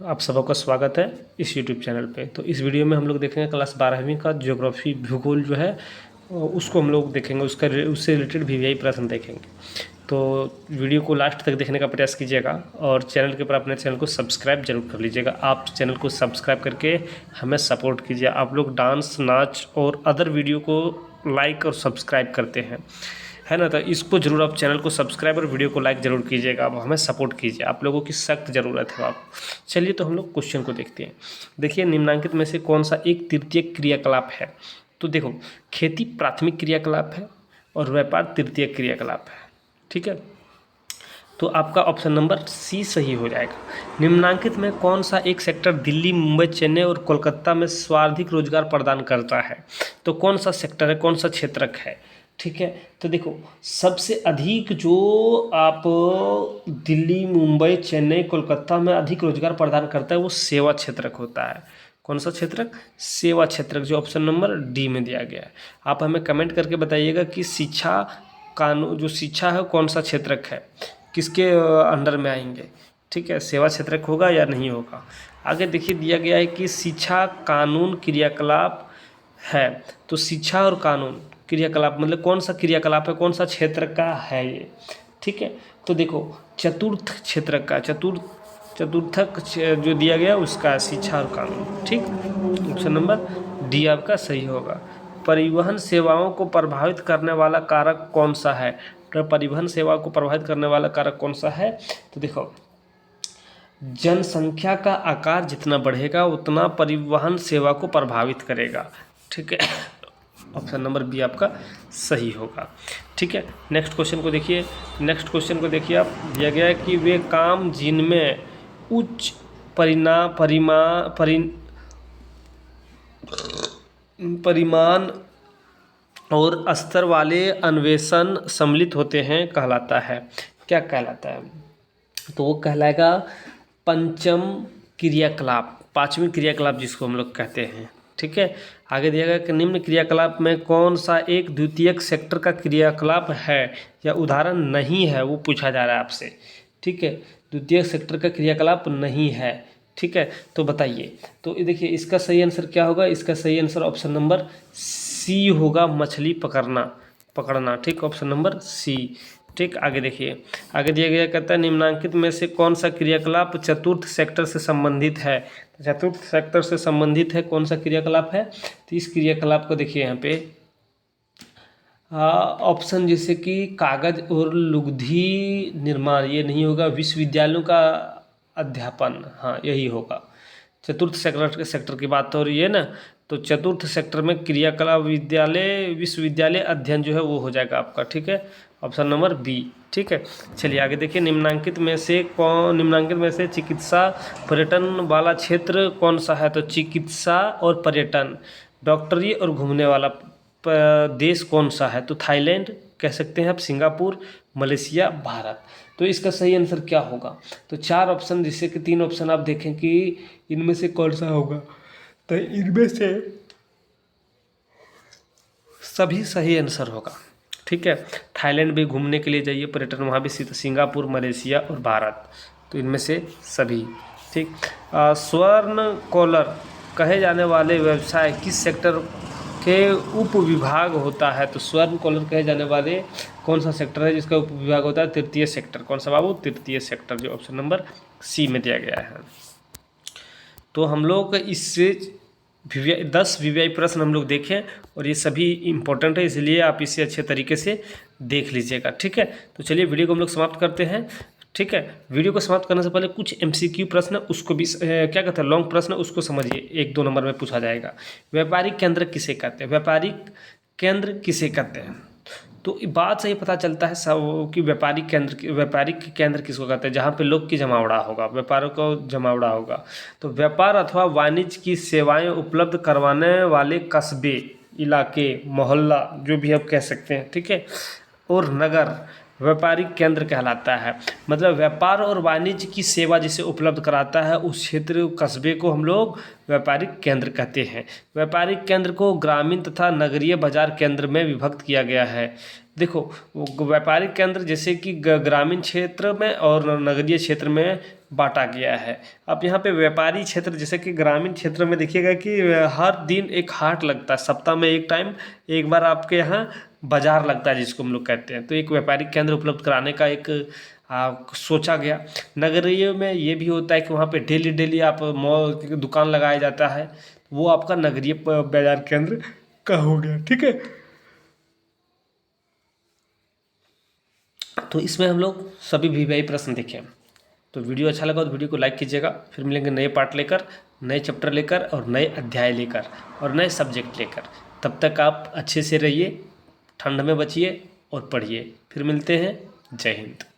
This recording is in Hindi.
आप सबका स्वागत है इस यूट्यूब चैनल पे। तो इस वीडियो में हम लोग देखेंगे क्लास 12वीं का ज्योग्राफी भूगोल जो है उसको हम लोग देखेंगे, उससे रिलेटेड वीवीआई प्रश्न देखेंगे। तो वीडियो को लास्ट तक देखने का प्रयास कीजिएगा और चैनल के ऊपर अपने चैनल को सब्सक्राइब जरूर कर लीजिएगा। आप चैनल को सब्सक्राइब करके हमें सपोर्ट कीजिए। आप लोग डांस, नाच और अदर वीडियो को लाइक और सब्सक्राइब करते हैं, है ना। तो इसको जरूर आप चैनल को सब्सक्राइब और वीडियो को लाइक जरूर कीजिएगा। आप हमें सपोर्ट कीजिए, आप लोगों की सख्त ज़रूरत है आप। चलिए तो हम लोग क्वेश्चन को देखते हैं। देखिए, निम्नांकित में से कौन सा एक तृतीय क्रियाकलाप है? तो देखो, खेती प्राथमिक क्रियाकलाप है और व्यापार तृतीय क्रियाकलाप है। ठीक है, तो आपका ऑप्शन नंबर सी सही हो जाएगा। निम्नांकित में कौन सा एक सेक्टर दिल्ली, मुंबई, चेन्नई और कोलकाता में सर्वाधिक रोजगार प्रदान करता है? तो कौन सा सेक्टर है, कौन सा क्षेत्रक है? ठीक है, तो देखो, सबसे अधिक जो आप दिल्ली, मुंबई, चेन्नई, कोलकाता में अधिक रोजगार प्रदान करता है वो सेवा क्षेत्रक होता है। कौन सा क्षेत्रक? सेवा क्षेत्रक, जो ऑप्शन नंबर डी में दिया गया है। आप हमें कमेंट करके बताइएगा कि शिक्षा कानून, जो शिक्षा है कौन सा क्षेत्रक है, किसके अंडर में आएंगे। ठीक है, सेवा क्षेत्रक होगा या नहीं होगा। आगे देखिए, दिया गया है कि शिक्षा कानून क्रियाकलाप है। तो शिक्षा और कानून क्रियाकलाप मतलब कौन सा क्रियाकलाप है, कौन सा क्षेत्र का है ये? ठीक है, तो देखो, चतुर्थ क्षेत्र का, चतुर्थक जो दिया गया उसका शिक्षा और कानून। ठीक, ऑप्शन नंबर डी आपका सही होगा। परिवहन सेवाओं को प्रभावित करने वाला कारक कौन सा है? तो परिवहन सेवा को प्रभावित करने वाला कारक कौन सा है? तो देखो, जनसंख्या का आकार जितना बढ़ेगा उतना परिवहन सेवा को प्रभावित करेगा। ठीक है, ऑप्शन नंबर बी आपका सही होगा। ठीक है, नेक्स्ट क्वेश्चन को देखिए। नेक्स्ट क्वेश्चन को देखिए आप, दिया गया है कि वे काम जिनमें उच्च परिमाण और स्तर वाले अन्वेषण सम्मिलित होते हैं कहलाता है। क्या कहलाता है? तो वो कहलाएगा पंचम क्रियाकलाप, पांचवी क्रियाकलाप जिसको हम लोग कहते हैं। ठीक है, आगे दिया गया कि निम्न क्रियाकलाप में कौन सा एक द्वितीयक सेक्टर का क्रियाकलाप है या उदाहरण नहीं है, वो पूछा जा रहा है आपसे। ठीक है, द्वितीयक सेक्टर का क्रियाकलाप नहीं है। ठीक है, तो बताइए। तो देखिए, इसका सही आंसर क्या होगा? इसका सही आंसर ऑप्शन नंबर सी होगा, मछली पकड़ना। ठीक, ऑप्शन नंबर सी। ठीक, आगे देखिए, आगे दिया गया, कहता है निम्नांकित में से कौन सा क्रियाकलाप चतुर्थ सेक्टर से संबंधित है? चतुर्थ सेक्टर से संबंधित है कौन सा क्रियाकलाप है? तो इस क्रियाकलाप को देखिए यहाँ पे ऑप्शन जैसे कि कागज और लुगदी निर्माण, ये नहीं होगा। विश्वविद्यालयों का अध्यापन, हाँ यही होगा। चतुर्थ सेक्टर की बात हो रही है ना, तो चतुर्थ सेक्टर में क्रियाकलाप विश्वविद्यालय अध्ययन जो है वो हो जाएगा आपका। ठीक है, ऑप्शन नंबर बी। ठीक है, चलिए आगे देखिए, निम्नांकित में से चिकित्सा पर्यटन वाला क्षेत्र कौन सा है? तो चिकित्सा और पर्यटन, डॉक्टरी और घूमने वाला देश कौन सा है? तो थाईलैंड कह सकते हैं आप, सिंगापुर, मलेशिया, भारत। तो इसका सही आंसर क्या होगा? तो चार ऑप्शन, जिससे कि तीन ऑप्शन आप देखें कि इनमें से कौन सा होगा। तो इनमें से सभी सही आंसर होगा। ठीक है, थाईलैंड भी घूमने के लिए जाइए, पर्यटन वहाँ भी, सिंगापुर, मलेशिया और भारत, तो इनमें से सभी। ठीक, स्वर्ण कॉलर कहे जाने वाले व्यवसाय किस सेक्टर के उप विभाग होता है? तो स्वर्ण कॉलर कहे जाने वाले कौन सा सेक्टर है जिसका उप विभाग होता है? तृतीय सेक्टर। कौन सा बाबू? तृतीय सेक्टर, जो ऑप्शन नंबर सी में दिया गया है। तो हम लोग इससे 10 वीवीआई प्रश्न हम लोग देखें और ये सभी इम्पोर्टेंट है, इसलिए आप इसे अच्छे तरीके से देख लीजिएगा। ठीक है, तो चलिए वीडियो को हम लोग समाप्त करते हैं। ठीक है, वीडियो को समाप्त करने से पहले कुछ एमसीक्यू प्रश्न, उसको भी क्या कहते हैं, लॉन्ग प्रश्न, उसको समझिए, 1-2 नंबर में पूछा जाएगा। व्यापारिक केंद्र किसे कहते हैं? व्यापारिक केंद्र किसे कहते हैं? तो बात से ही पता चलता है सब कि व्यापारिक केंद्र किसको कहते हैं? जहाँ पे लोग की जमावड़ा होगा, व्यापारों को जमावड़ा होगा। तो व्यापार अथवा वाणिज्य की सेवाएं उपलब्ध करवाने वाले कस्बे, इलाके, मोहल्ला, जो भी आप कह सकते हैं। ठीक है, और नगर व्यापारिक केंद्र कहलाता है। मतलब व्यापार और वाणिज्य की सेवा जिसे उपलब्ध कराता है उस क्षेत्र, कस्बे को हम लोग व्यापारिक केंद्र कहते हैं। व्यापारिक केंद्र को ग्रामीण तथा नगरीय बाजार केंद्र में विभक्त किया गया है। देखो वो व्यापारिक केंद्र जैसे कि ग्रामीण क्षेत्र में और नगरीय क्षेत्र में बांटा गया है। अब यहाँ पे व्यापारी क्षेत्र जैसे कि ग्रामीण क्षेत्र में देखिएगा कि हर दिन एक हाट लगता है, सप्ताह में एक टाइम एक बार आपके यहाँ बाजार लगता है जिसको हम लोग कहते हैं। तो एक व्यापारिक केंद्र उपलब्ध कराने का एक सोचा गया। नगरीय में ये भी होता है कि वहाँ पे डेली डेली आप मॉल दुकान लगाया जाता है, वो आपका नगरीय बाजार केंद्र का हो गया। ठीक है, तो इसमें हम लोग सभी वीवीआई प्रश्न देखें। तो वीडियो अच्छा लगा तो वीडियो को लाइक कीजिएगा। फिर मिलेंगे नए पार्ट लेकर, नए चैप्टर लेकर और नए अध्याय लेकर और नए सब्जेक्ट लेकर। तब तक आप अच्छे से रहिए, ठंड में बचिए और पढ़िए। फिर मिलते हैं। जय हिंद।